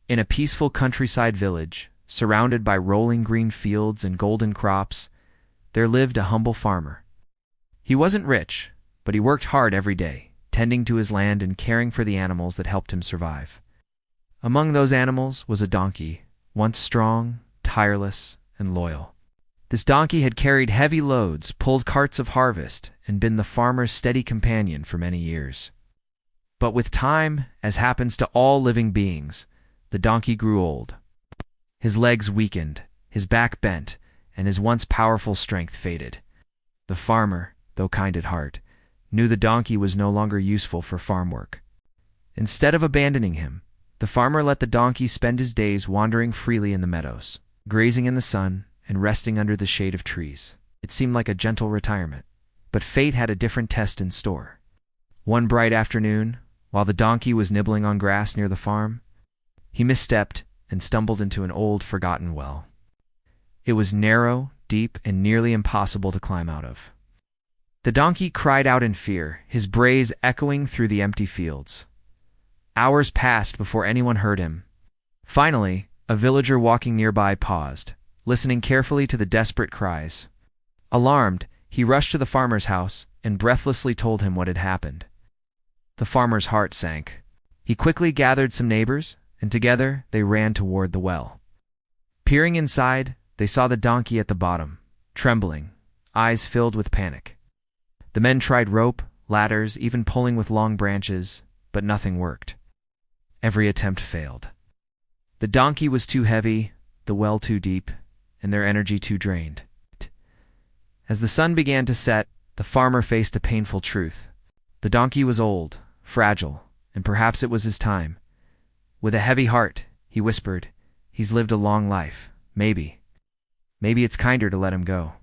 In a peaceful countryside village, surrounded by rolling green fields and golden crops, there lived a humble farmer. He wasn't rich, but he worked hard every day, tending to his land and caring for the animals that helped him survive. Among those animals was a donkey, once strong, tireless, and loyal. This donkey had carried heavy loads, pulled carts of harvest, and been the farmer's steady companion for many years. But with time, as happens to all living beings, the donkey grew old. His legs weakened, his back bent, and his once powerful strength faded. The farmer, though kind at heart, knew the donkey was no longer useful for farm work. Instead of abandoning him, the farmer let the donkey spend his days wandering freely in the meadows, grazing in the sun, and resting under the shade of trees. It seemed like a gentle retirement. But fate had a different test in store. One bright afternoon, while the donkey was nibbling on grass near the farm, he misstepped and stumbled into an old, forgotten well. It was narrow, deep, and nearly impossible to climb out of. The donkey cried out in fear, his brays echoing through the empty fields. Hours passed before anyone heard him. Finally, a villager walking nearby paused, listening carefully to the desperate cries. Alarmed, he rushed to the farmer's house and breathlessly told him what had happened. The farmer's heart sank. He quickly gathered some neighbors, and together they ran toward the well. Peering inside, they saw the donkey at the bottom, trembling, eyes filled with panic. The men tried rope, ladders, even pulling with long branches, but nothing worked. Every attempt failed. The donkey was too heavy, the well too deep, and their energy too drained. As the sun began to set, the farmer faced a painful truth. The donkey was old, fragile, and perhaps it was his time. With a heavy heart, he whispered, "He's lived a long life. Maybe it's kinder to let him go."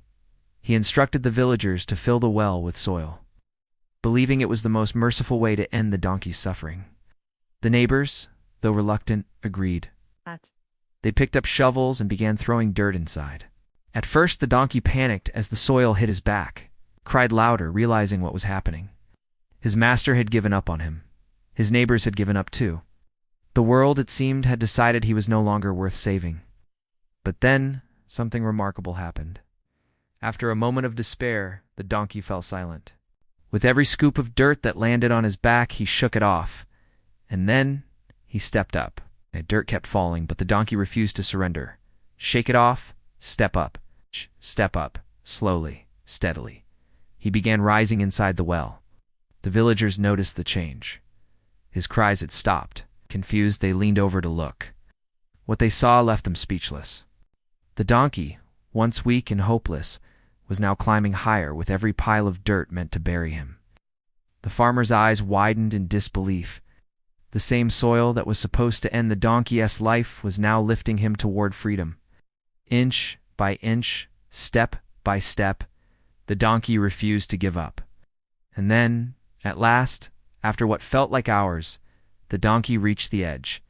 He instructed the villagers to fill the well with soil, believing it was the most merciful way to end the donkey's suffering. The neighbors, though reluctant, agreed. They picked up shovels and began throwing dirt inside. At first, the donkey panicked as the soil hit his back, cried louder, realizing what was happening. His master had given up on him. His neighbors had given up too. The world, it seemed, had decided he was no longer worth saving. But then, something remarkable happened. After a moment of despair, the donkey fell silent. With every scoop of dirt that landed on his back, he shook it off. And then, he stepped up. Dirt kept falling, but the donkey refused to surrender. Shake it off, step up, slowly, steadily. He began rising inside the well. The villagers noticed the change. His cries had stopped. Confused, they leaned over to look. What they saw left them speechless. The donkey, once weak and hopeless, was now climbing higher with every pile of dirt meant to bury him. The farmer's eyes widened in disbelief. The same soil that was supposed to end the donkey's life was now lifting him toward freedom. Inch by inch, step by step, the donkey refused to give up. And then, at last, after what felt like hours, the donkey reached the edge.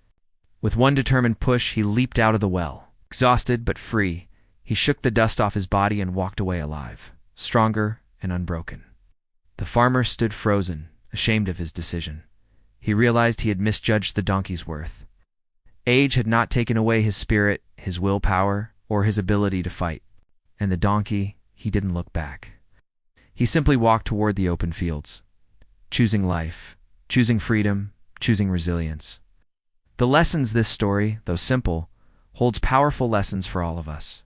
With one determined push, he leaped out of the well. Exhausted but free, he shook the dust off his body and walked away alive, stronger and unbroken. The farmer stood frozen, ashamed of his decision. He realized he had misjudged the donkey's worth. Age had not taken away his spirit, his willpower, or his ability to fight. And the donkey, he didn't look back. He simply walked toward the open fields, choosing life, choosing freedom, choosing resilience. The lessons this story, though simple, holds powerful lessons for all of us.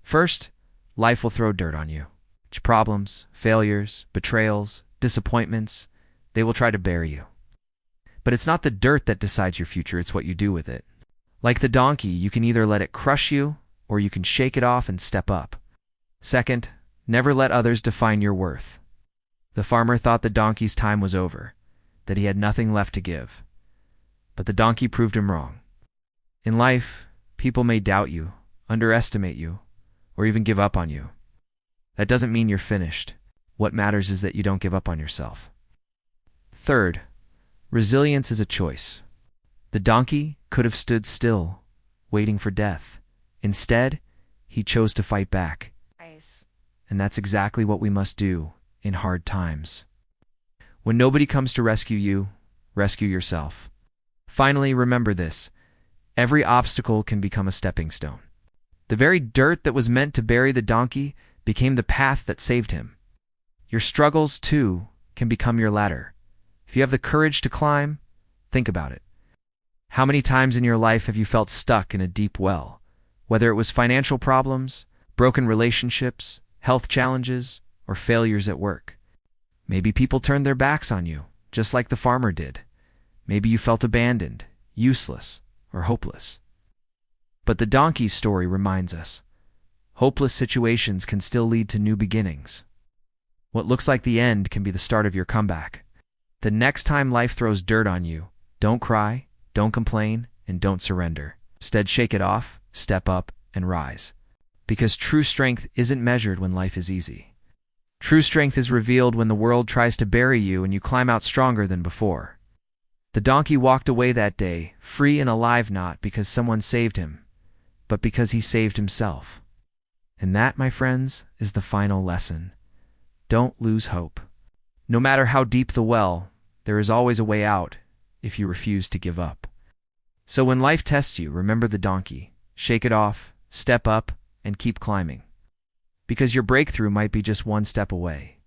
First, life will throw dirt on you. Problems, failures, betrayals, disappointments, they will try to bury you. But it's not the dirt that decides your future, it's what you do with it. Like the donkey, you can either let it crush you, or you can shake it off and step up. Second, never let others define your worth. The farmer thought the donkey's time was over, that he had nothing left to give. But the donkey proved him wrong. In life, people may doubt you, underestimate you, or even give up on you. That doesn't mean you're finished. What matters is that you don't give up on yourself. Third, resilience is a choice. The donkey could have stood still, waiting for death. Instead, he chose to fight back. Nice. And that's exactly what we must do in hard times. When nobody comes to rescue you, rescue yourself. Finally, remember this. Every obstacle can become a stepping stone. The very dirt that was meant to bury the donkey became the path that saved him. Your struggles, too, can become your ladder. If you have the courage to climb, think about it. How many times in your life have you felt stuck in a deep well? Whether it was financial problems, broken relationships, health challenges, or failures at work. Maybe people turned their backs on you, just like the farmer did. Maybe you felt abandoned, useless, or hopeless. But the donkey's story reminds us, hopeless situations can still lead to new beginnings. What looks like the end can be the start of your comeback. The next time life throws dirt on you, don't cry, don't complain, and don't surrender. Instead, shake it off, step up, and rise. Because true strength isn't measured when life is easy. True strength is revealed when the world tries to bury you and you climb out stronger than before. The donkey walked away that day, free and alive, not because someone saved him, but because he saved himself. And that, my friends, is the final lesson. Don't lose hope. No matter how deep the well, there is always a way out if you refuse to give up. So when life tests you, remember the donkey. Shake it off, step up, and keep climbing. Because your breakthrough might be just one step away.